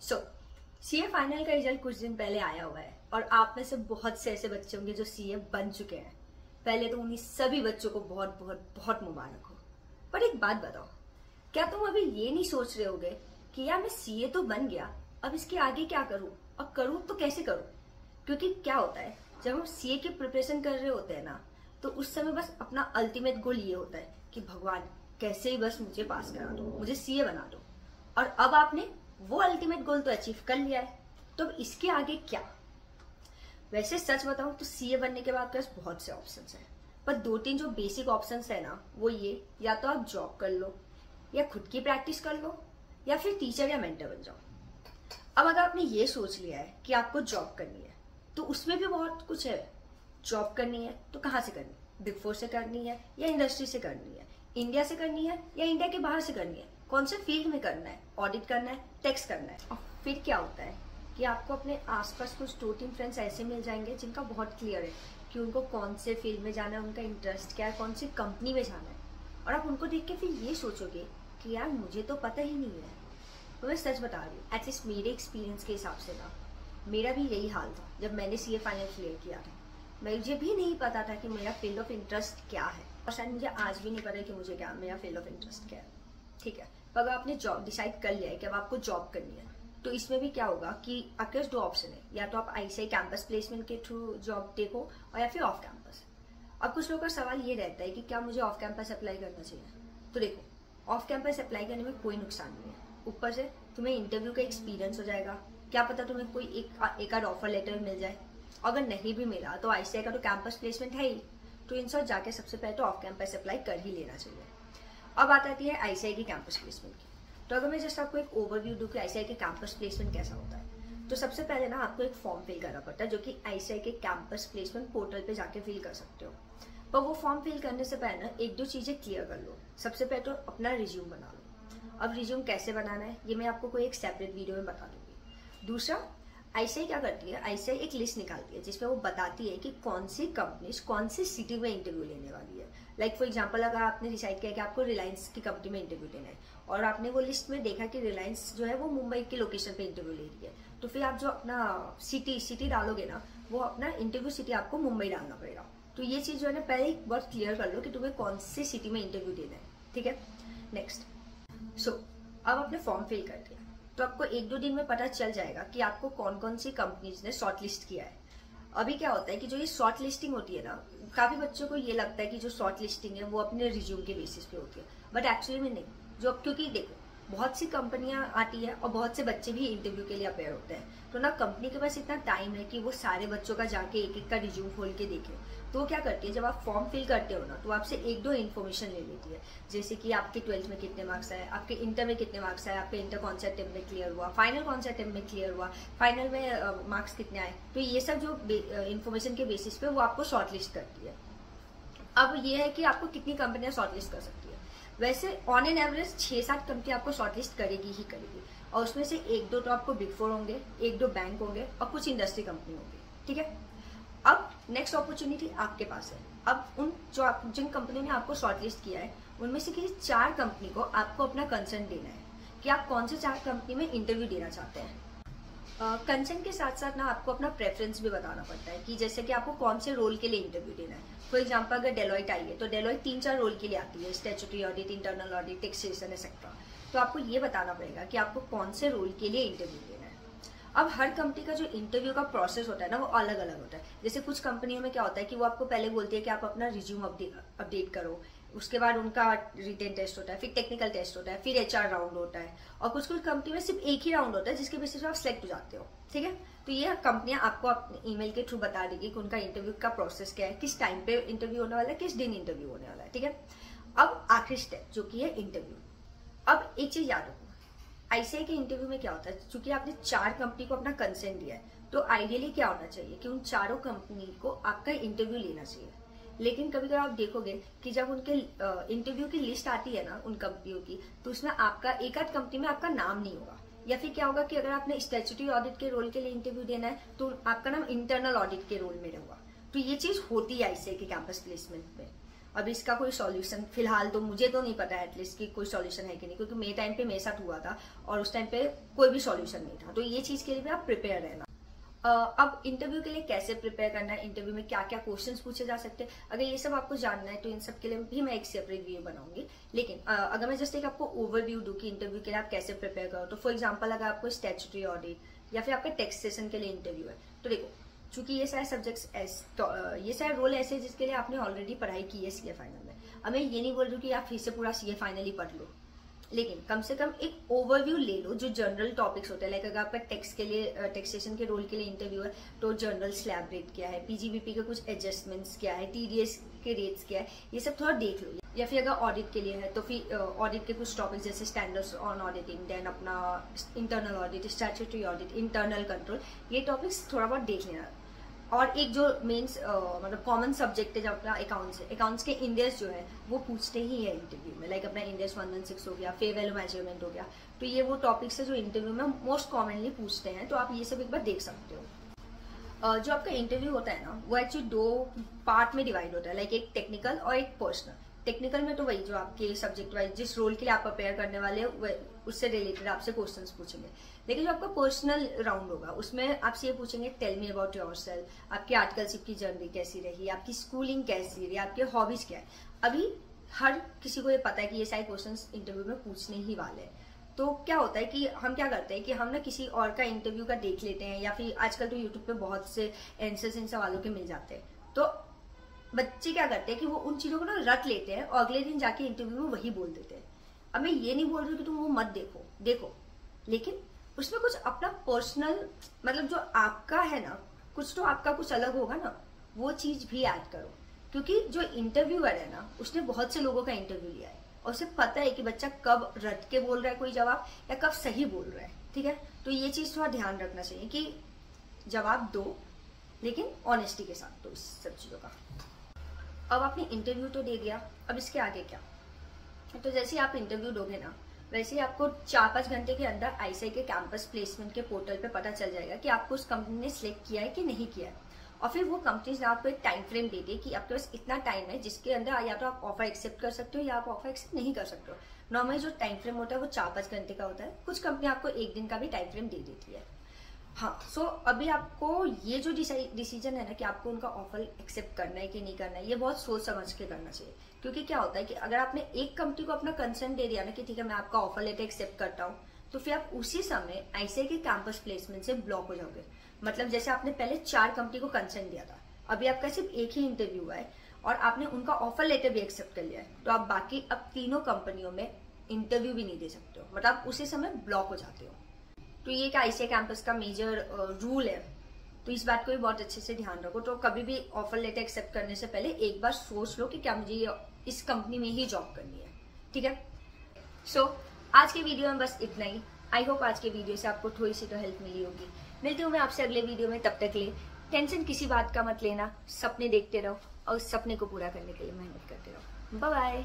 सो CA final का result कुछ दिन पहले आया हुआ है और आप में से बहुत से ऐसे बच्चे होंगे जो सीए बन चुके हैं। पहले तो उन्हीं सभी बच्चों को बहुत बहुत बहुत मुबारक हो। पर एक बात बताओ, क्या तुम अभी ये नहीं सोच रहे होगे कि यार मैं सीए तो बन गया, अब इसके आगे क्या करूं और करूं तो कैसे करूं? क्योंकि क्या होता है, जब हम सीए की प्रिपरेशन कर रहे होते हैं ना, तो उस समय बस अपना अल्टीमेट गोल ये होता है कि भगवान कैसे ही बस मुझे पास करा दो, मुझे सीए बना दो। और अब आपने वो अल्टीमेट गोल तो अचीव कर लिया है, तो अब इसके आगे क्या? वैसे सच बताऊं तो सीए बनने के बाद पास बहुत से ऑप्शंस हैं, पर दो तीन जो बेसिक ऑप्शंस है ना, वो ये, या तो आप जॉब कर लो, या खुद की प्रैक्टिस कर लो, या फिर टीचर या मेंटर बन जाओ। अब अगर आपने ये सोच लिया है कि आपको जॉब करनी है, तो उसमें भी बहुत कुछ है। जॉब करनी है तो कहाँ से करनी है? बिग फोर से करनी है या इंडस्ट्री से करनी है? इंडिया से करनी है या इंडिया के बाहर से करनी है? कौन से फील्ड में करना है? ऑडिट करना है, टैक्स करना है? और फिर क्या होता है कि आपको अपने आसपास कुछ 2-3 फ्रेंड्स ऐसे मिल जाएंगे जिनका बहुत क्लियर है कि उनको कौन से फील्ड में जाना है, उनका इंटरेस्ट क्या है, कौन सी कंपनी में जाना है। और आप उनको देख के फिर ये सोचोगे कि यार मुझे तो पता ही नहीं है। तो मैं सच बता रही हूँ, एटलीस्ट मेरे एक्सपीरियंस के हिसाब से ना, मेरा भी यही हाल था जब मैंने सीए फाइनल क्लियर किया था। मुझे भी नहीं पता था कि मेरा फील्ड ऑफ इंटरेस्ट क्या है, और शायद मुझे आज भी नहीं पता कि मुझे क्या मेरा फील्ड ऑफ इंटरेस्ट क्या है। ठीक है, पर अगर आपने जॉब डिसाइड कर लिया है कि अब आपको जॉब करनी है, तो इसमें भी क्या होगा कि आपके पास दो ऑप्शन है, या तो आप आईसीआई कैंपस प्लेसमेंट के थ्रू जॉब देखो, और या फिर ऑफ कैंपस। अब कुछ लोगों का सवाल ये रहता है कि क्या मुझे ऑफ कैंपस अप्लाई करना चाहिए? तो देखो, ऑफ कैंपस अप्लाई करने में कोई नुकसान नहीं है। ऊपर से तुम्हें इंटरव्यू का एक्सपीरियंस हो जाएगा, क्या पता तुम्हें कोई एक आध ऑफर लेटर मिल जाए। अगर नहीं भी मिला तो आईसीआई का तो कैंपस प्लेसमेंट है ही, तो इन सब जाके सबसे पहले तो ऑफ कैंपस अप्लाई कर ही लेना चाहिए। अब बात आती है आईसीआई की कैंपस प्लेसमेंट की। तो अगर मैं जस्ट आपको एक ओवरव्यू दूं कि आईसीआई के कैंपस प्लेसमेंट कैसा होता है, तो सबसे पहले ना आपको एक फॉर्म फिल करना पड़ता है, जो कि आईसीआई के कैंपस प्लेसमेंट पोर्टल पे जाके फिल कर सकते हो। पर वो फॉर्म फिल करने से पहले ना एक दो चीजें क्लियर कर लो। सबसे पहले तो अपना रिज्यूम बना लो। अब रिज्यूम कैसे बनाना है ये मैं आपको कोई एक सेपरेट वीडियो में बता दूंगी। दूसरा, आईसीआई क्या करती है, आईसीआई एक लिस्ट निकालती है जिसमें वो बताती है कि कौन सी कंपनीज कौन सी सिटी में इंटरव्यू लेने वाली है। लाइक फॉर एग्जांपल, अगर आपने डिसाइड किया कि आपको रिलायंस की कंपनी में इंटरव्यू लेना है, और आपने वो लिस्ट में देखा कि रिलायंस जो है वो मुंबई के लोकेशन पे इंटरव्यू ले रही है, तो फिर आप जो अपना सिटी डालोगे ना, वो अपना इंटरव्यू सिटी आपको मुंबई डालना पड़ेगा। तो ये चीज जो है ना, पहले एक बार क्लियर कर लो कि तुम्हें कौन सी सिटी में इंटरव्यू देना है। ठीक है, नेक्स्ट। सो अब आपने फॉर्म फिल कर दिया, तो आपको एक दो दिन में पता चल जाएगा कि आपको कौन कौन सी कंपनीज ने शॉर्ट लिस्ट किया है। अभी क्या होता है कि जो ये शॉर्ट लिस्टिंग होती है ना, काफी बच्चों को ये लगता है कि जो शॉर्ट लिस्टिंग है वो अपने रिज्यूम के बेसिस पे होती है, बट एक्चुअली में नहीं। जो क्योंकि देखो, बहुत सी कंपनियां आती है और बहुत से बच्चे भी इंटरव्यू के लिए अपेयर होते हैं, तो ना कंपनी के पास इतना टाइम है कि वो सारे बच्चों का जाके एक एक का रिज्यूम खोल के देखे। तो वो क्या करती है, जब आप फॉर्म फिल करते हो ना, तो आपसे एक दो इन्फॉर्मेशन ले लेती है, जैसे कि आपके 12th में कितने मार्क्स आए, आपके इंटर में कितने मार्क्स आए, आपके इंटर कौन सा अटेम्प्ट में क्लियर हुआ, फाइनल कौन सा अटेम्प्ट में क्लियर हुआ, फाइनल में मार्क्स कितने आए। तो ये सब जो इन्फॉर्मेशन के बेसिस पे वो आपको शॉर्टलिस्ट करती है। अब ये है कि आपको कितनी कंपनियां शॉर्टलिस्ट कर सकती है। वैसे ऑन एन एवरेज 6-7 कंपनी आपको शॉर्टलिस्ट करेगी ही करेगी, और उसमें से एक दो तो आपको बिग फोर होंगे, एक दो बैंक होंगे, और कुछ इंडस्ट्री कंपनी होंगी। ठीक है, अब नेक्स्ट अपॉर्चुनिटी आपके पास है। अब जिन कंपनियों ने आपको शॉर्टलिस्ट किया है, उनमें से किसी 4 कंपनी को आपको अपना कंसर्न देना है कि आप कौन से 4 कंपनी में इंटरव्यू देना चाहते हैं। कंसर्न के साथ साथ ना आपको अपना प्रेफरेंस भी बताना पड़ता है कि जैसे कि आपको कौन से रोल के लिए इंटरव्यू देना है। फॉर एग्जांपल, अगर डेलॉइट आई है तो डेलॉइट 3-4 रोल के लिए आती है, statutory audit, internal audit, taxation etcetera. तो आपको ये बताना पड़ेगा कि आपको कौन से रोल के लिए इंटरव्यू देना है। अब हर कंपनी का जो इंटरव्यू का प्रोसेस होता है ना, वो अलग अलग होता है। जैसे कुछ कंपनियों में क्या होता है कि वो आपको पहले बोलती है कि आप अपना रिज्यूम अपडेट करो, उसके बाद उनका रिटन टेस्ट होता है, फिर टेक्निकल टेस्ट होता है, फिर एचआर राउंड होता है, और कुछ कुछ कंपनी में सिर्फ एक ही राउंड होता है जिसके बेसिस पे आप सिलेक्ट हो जाते हो। ठीक है, तो ये कंपनियां आपको अपने ईमेल के थ्रू बता देगी कि उनका इंटरव्यू का प्रोसेस क्या है, किस टाइम पे इंटरव्यू होने वाला है, किस दिन इंटरव्यू होने वाला है। ठीक है, अब आखिरी स्टेप जो कि है इंटरव्यू। अब एक चीज याद रखो, आईसीआई के इंटरव्यू में क्या होता है, चूंकि आपने 4 कंपनी को अपना कंसेंट दिया है, तो आइडियली क्या होना चाहिए कि उन चारों कंपनी को आपका इंटरव्यू लेना चाहिए। लेकिन कभी कभी आप देखोगे कि जब उनके इंटरव्यू की लिस्ट आती है ना उन कंपनियों की, तो उसमें आपका एक आध कंपनी में आपका नाम नहीं होगा, या फिर क्या होगा कि अगर आपने स्टैट्यूटरी ऑडिट के रोल के लिए इंटरव्यू देना है तो आपका नाम इंटरनल ऑडिट के रोल में रहेगा। तो ये चीज होती है आईसीआई के कैंपस प्लेसमेंट में। अभी इसका कोई सॉल्यूशन फिलहाल तो मुझे तो नहीं पता एटलीस्ट कि कोई सॉल्यूशन है कि नहीं, क्योंकि मेरे टाइम पे मेरे साथ हुआ था और उस टाइम पे कोई भी सॉल्यूशन नहीं था। तो ये चीज के लिए भी आप प्रिपेयर रहना। अब इंटरव्यू के लिए कैसे प्रिपेयर करना है, इंटरव्यू में क्या क्या क्वेश्चंस पूछे जा सकते हैं, अगर ये सब आपको जानना है तो इन सब के लिए भी मैं एक सेपरेट वीडियो बनाऊंगी। लेकिन अगर मैं जस्ट एक आपको ओवरव्यू दूं कि इंटरव्यू के लिए आप कैसे प्रिपेयर करो, तो फॉर एग्जांपल अगर आपको स्टैट्यूटरी ऑडिट या फिर आपका टैक्सेशन के लिए इंटरव्यू है, तो देखो चूंकि ये सारे सब्जेक्ट्स ये सारे रोल ऐसे हैं जिसके लिए आपने ऑलरेडी पढ़ाई की है सीए फाइनल में। अब मैं ये नहीं बोल रही हूँ कि आप फिर से पूरा सीए फाइनल ही पढ़ लो, लेकिन कम से कम एक ओवरव्यू ले लो जो जनरल टॉपिक्स होते हैं। लाइक अगर आपका टैक्स के लिए टैक्सेशन के रोल के लिए इंटरव्यू है तो जनरल स्लैब रेट क्या है, पीजीबीपी के कुछ एडजस्टमेंट्स क्या है, टीडीएस के रेट्स क्या है, ये सब थोड़ा देख लो। या फिर अगर ऑडिट के लिए है तो फिर ऑडिट के कुछ टॉपिक्स जैसे स्टैंडर्ड्स ऑन ऑडिटिंग, देन अपना internal audit, statutory audit, internal control, ये टॉपिक्स थोड़ा बहुत देख लेना। और एक जो मेंस मतलब कॉमन सब्जेक्ट है जो अपना अकाउंट्स है, अकाउंट्स के इंडेक्स जो है वो पूछते ही है इंटरव्यू में। लाइक अपना इंडेक्स 116 हो गया, फेयर वैल्यू मेजरमेंट हो गया, तो ये वो टॉपिक्स है जो इंटरव्यू में मोस्ट कॉमनली पूछते हैं, तो आप ये सब एक बार देख सकते हो। जो आपका इंटरव्यू होता है ना वो एक्चुअली 2 पार्ट में डिवाइड होता है, लाइक एक टेक्निकल और एक पर्सनल। टेक्निकल में तो वही जो आपके सब्जेक्ट वाइज जिस रोल के लिए आप प्रिपेयर करने वाले हो उससे रिलेटेड आपसे क्वेश्चंस पूछेंगे। लेकिन जो आपका पर्सनल राउंड होगा उसमें आपसे ये पूछेंगे टेल मी अबाउट योरसेल्फ, आपकी आर्टिकलशिप की जर्नी कैसी रही, आपकी स्कूलिंग कैसी रही, आपके हॉबीज क्या है। अभी हर किसी को ये पता है कि ये सारे क्वेश्चंस इंटरव्यू में पूछने ही वाले हैं। तो क्या होता है कि हम क्या करते हैं कि हम ना किसी और का इंटरव्यू का देख लेते हैं, या फिर आजकल तो यूट्यूब पे बहुत से आंसर्स इन सवालों के मिल जाते हैं। तो बच्चे क्या करते हैं कि वो उन चीजों को ना रट लेते हैं और अगले दिन जाके इंटरव्यू में वही बोल देते हैं। अब मैं ये नहीं बोल रही कि तुम वो मत देखो, लेकिन उसमें कुछ अपना पर्सनल मतलब जो आपका है ना, कुछ तो आपका कुछ अलग होगा ना, वो चीज भी ऐड करो। क्योंकि जो इंटरव्यूअर है ना उसने बहुत से लोगों का इंटरव्यू लिया है और उसे पता है कि बच्चा कब रट के बोल रहा है कोई जवाब या कब सही बोल रहा है, ठीक है। तो ये चीज थोड़ा ध्यान रखना चाहिए कि जवाब दो लेकिन ऑनेस्टी के साथ दो इस सब चीजों का। अब आपने इंटरव्यू तो दे दिया, अब इसके आगे क्या। तो जैसे आप इंटरव्यू दोगे ना वैसे ही आपको 4-5 घंटे के अंदर आईसीआई के कैंपस प्लेसमेंट के पोर्टल पे पता चल जाएगा कि आपको उस कंपनी ने सिलेक्ट किया है कि नहीं किया है। और फिर वो कंपनीज आपको एक टाइम फ्रेम दे दी कि आपके पास इतना टाइम है जिसके अंदर या तो आप ऑफर एक्सेप्ट कर सकते हो या आप ऑफर एक्सेप्ट नहीं कर सकते हो। नॉर्मली जो टाइम फ्रेम होता है वो 4-5 घंटे का होता है, कुछ कंपनी आपको 1 दिन का भी टाइम फ्रेम दे देती है। हाँ, सो अभी आपको ये जो डिसीजन है ना कि आपको उनका ऑफर एक्सेप्ट करना है कि नहीं करना है, ये बहुत सोच समझ के करना चाहिए। क्योंकि क्या होता है कि अगर आपने एक कंपनी को अपना कंसेंट दे दिया ना कि ठीक है मैं आपका ऑफर लेटर एक्सेप्ट करता हूँ, तो फिर आप उसी समय आईसीआई के कैंपस प्लेसमेंट से ब्लॉक हो जाओगे। मतलब जैसे आपने पहले 4 कंपनी को कंसेंट दिया था, अभी आपका सिर्फ एक ही इंटरव्यू हुआ है और आपने उनका ऑफर लेटर भी एक्सेप्ट कर लिया है, तो आप बाकी अब 3 कंपनियों में इंटरव्यू भी नहीं दे सकते हो, मतलब आप उसी समय ब्लॉक हो जाते हो। तो ये एक आईसीआई कैंपस का मेजर रूल है, तो इस बात को भी बहुत अच्छे से ध्यान रखो। तो कभी भी ऑफर लेटर एक्सेप्ट करने से पहले एक बार सोच लो कि क्या मुझे इस कंपनी में ही जॉब करनी है, ठीक है। सो आज के वीडियो में बस इतना ही। आई होप आज के वीडियो से आपको थोड़ी सी तो हेल्प मिली होगी। मिलती हूँ मैं आपसे अगले वीडियो में, तब तक ले टेंशन किसी बात का मत लेना, सपने देखते रहो और सपने को पूरा करने के लिए मेहनत करते रहो। Bye bye.